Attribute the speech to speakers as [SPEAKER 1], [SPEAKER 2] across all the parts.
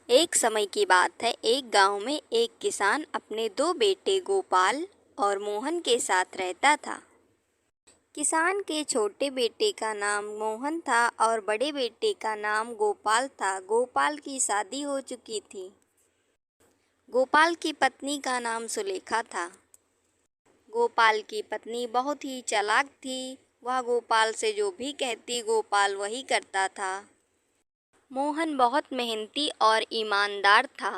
[SPEAKER 1] एक समय की बात है। एक गांव में एक किसान अपने दो बेटे गोपाल और मोहन के साथ रहता था। किसान के छोटे बेटे का नाम मोहन था और बड़े बेटे का नाम गोपाल था। गोपाल की शादी हो चुकी थी। गोपाल की पत्नी का नाम सुलेखा था। गोपाल की पत्नी बहुत ही चालाक थी। वह गोपाल से जो भी कहती गोपाल वही करता था। मोहन बहुत मेहनती और ईमानदार था।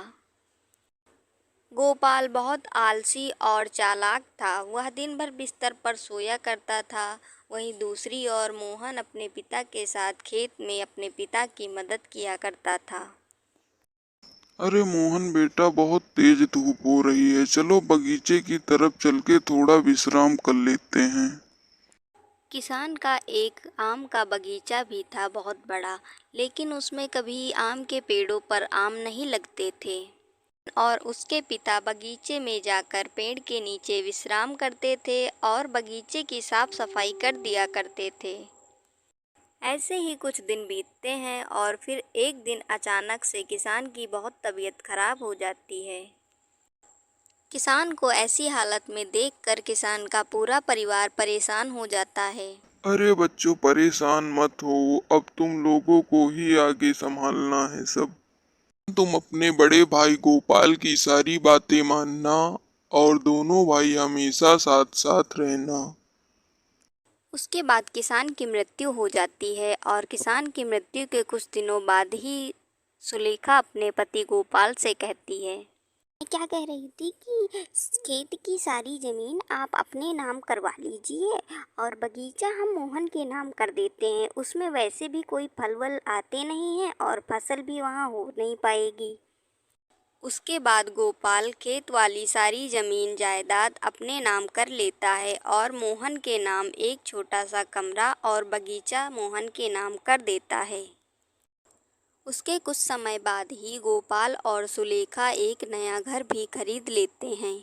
[SPEAKER 1] गोपाल बहुत आलसी और चालाक था। वह दिन भर बिस्तर पर सोया करता था। वहीं दूसरी ओर मोहन अपने पिता के साथ खेत में अपने पिता की मदद किया करता था।
[SPEAKER 2] अरे मोहन बेटा, बहुत तेज धूप हो रही है, चलो बगीचे की तरफ चल के थोड़ा विश्राम कर लेते हैं।
[SPEAKER 1] किसान का एक आम का बगीचा भी था, बहुत बड़ा, लेकिन उसमें कभी आम के पेड़ों पर आम नहीं लगते थे और उसके पिता बगीचे में जाकर पेड़ के नीचे विश्राम करते थे और बगीचे की साफ सफाई कर दिया करते थे। ऐसे ही कुछ दिन बीतते हैं और फिर एक दिन अचानक से किसान की बहुत तबीयत खराब हो जाती है। किसान को ऐसी हालत में देखकर किसान का पूरा परिवार परेशान हो जाता है।
[SPEAKER 2] अरे बच्चों, परेशान मत हो, अब तुम लोगों को ही आगे संभालना है सब। तुम अपने बड़े भाई गोपाल की सारी बातें मानना और दोनों भाई हमेशा साथ साथ रहना।
[SPEAKER 1] उसके बाद किसान की मृत्यु हो जाती है और किसान की मृत्यु के कुछ दिनों बाद ही सुलेखा अपने पति गोपाल से कहती है, मैं क्या कह रही थी कि खेत की सारी जमीन आप अपने नाम करवा लीजिए और बगीचा हम मोहन के नाम कर देते हैं। उसमें वैसे भी कोई फल वल आते नहीं हैं और फसल भी वहाँ हो नहीं पाएगी। उसके बाद गोपाल खेत वाली सारी जमीन जायदाद अपने नाम कर लेता है और मोहन के नाम एक छोटा सा कमरा और बगीचा मोहन के नाम कर देता है। उसके कुछ समय बाद ही गोपाल और सुलेखा एक नया घर भी खरीद लेते हैं।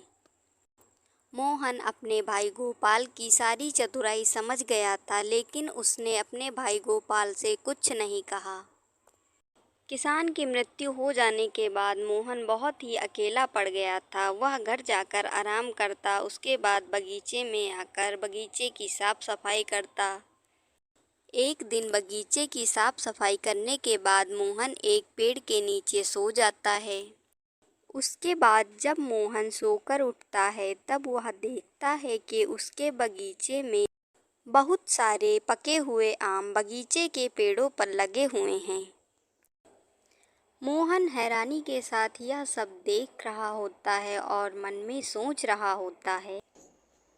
[SPEAKER 1] मोहन अपने भाई गोपाल की सारी चतुराई समझ गया था, लेकिन उसने अपने भाई गोपाल से कुछ नहीं कहा। किसान की मृत्यु हो जाने के बाद मोहन बहुत ही अकेला पड़ गया था। वह घर जाकर आराम करता, उसके बाद बगीचे में आकर बगीचे की साफ सफाई करता। एक दिन बगीचे की साफ सफाई करने के बाद मोहन एक पेड़ के नीचे सो जाता है। उसके बाद जब मोहन सोकर उठता है तब वह देखता है कि उसके बगीचे में बहुत सारे पके हुए आम बगीचे के पेड़ों पर लगे हुए हैं। मोहन हैरानी के साथ यह सब देख रहा होता है और मन में सोच रहा होता है,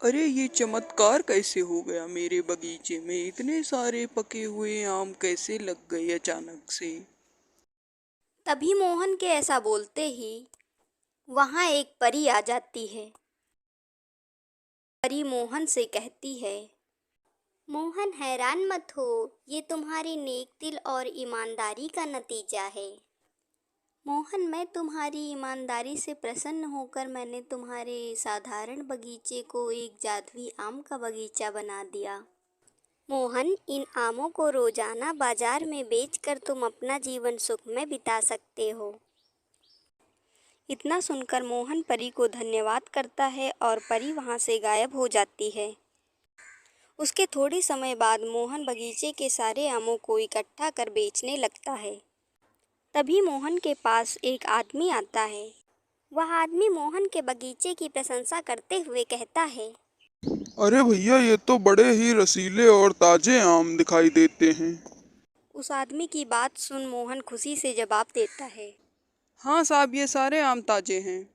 [SPEAKER 3] अरे ये चमत्कार कैसे हो गया? मेरे बगीचे में इतने सारे पके हुए आम कैसे लग गए अचानक से?
[SPEAKER 1] तभी मोहन के ऐसा बोलते ही वहाँ एक परी आ जाती है। परी मोहन से कहती है, मोहन हैरान मत हो, ये तुम्हारे नेक दिल और ईमानदारी का नतीजा है। मोहन, मैं तुम्हारी ईमानदारी से प्रसन्न होकर मैंने तुम्हारे साधारण बगीचे को एक जादुई आम का बगीचा बना दिया। मोहन, इन आमों को रोजाना बाजार में बेचकर तुम अपना जीवन सुख में बिता सकते हो। इतना सुनकर मोहन परी को धन्यवाद करता है और परी वहाँ से गायब हो जाती है। उसके थोड़े समय बाद मोहन बगीचे के सारे आमों को इकट्ठा कर बेचने लगता है। तभी मोहन के पास एक आदमी आता है। वह आदमी मोहन के बगीचे की प्रशंसा करते हुए कहता है,
[SPEAKER 2] अरे भैया, ये तो बड़े ही रसीले और ताजे आम दिखाई देते हैं।
[SPEAKER 1] उस आदमी की बात सुन मोहन खुशी से जवाब देता है,
[SPEAKER 3] हाँ साहब, ये सारे आम ताजे हैं।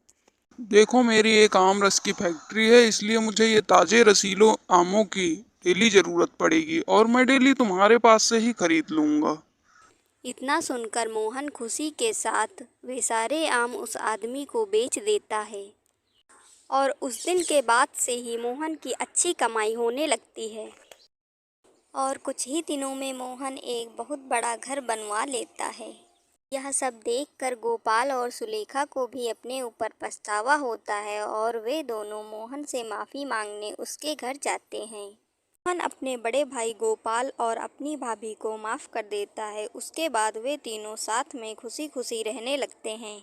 [SPEAKER 2] देखो, मेरी एक आम रस की फैक्ट्री है, इसलिए मुझे ये ताजे रसीलों आमों की डेली जरूरत पड़ेगी और मैं डेली तुम्हारे पास से ही खरीद लूंगा।
[SPEAKER 1] इतना सुनकर मोहन खुशी के साथ वे सारे आम उस आदमी को बेच देता है और उस दिन के बाद से ही मोहन की अच्छी कमाई होने लगती है और कुछ ही दिनों में मोहन एक बहुत बड़ा घर बनवा लेता है। यह सब देखकर गोपाल और सुलेखा को भी अपने ऊपर पछतावा होता है और वे दोनों मोहन से माफ़ी मांगने उसके घर जाते हैं। मोहन अपने बड़े भाई गोपाल और अपनी भाभी को माफ कर देता है। उसके बाद वे तीनों साथ में खुशी खुशी रहने लगते हैं।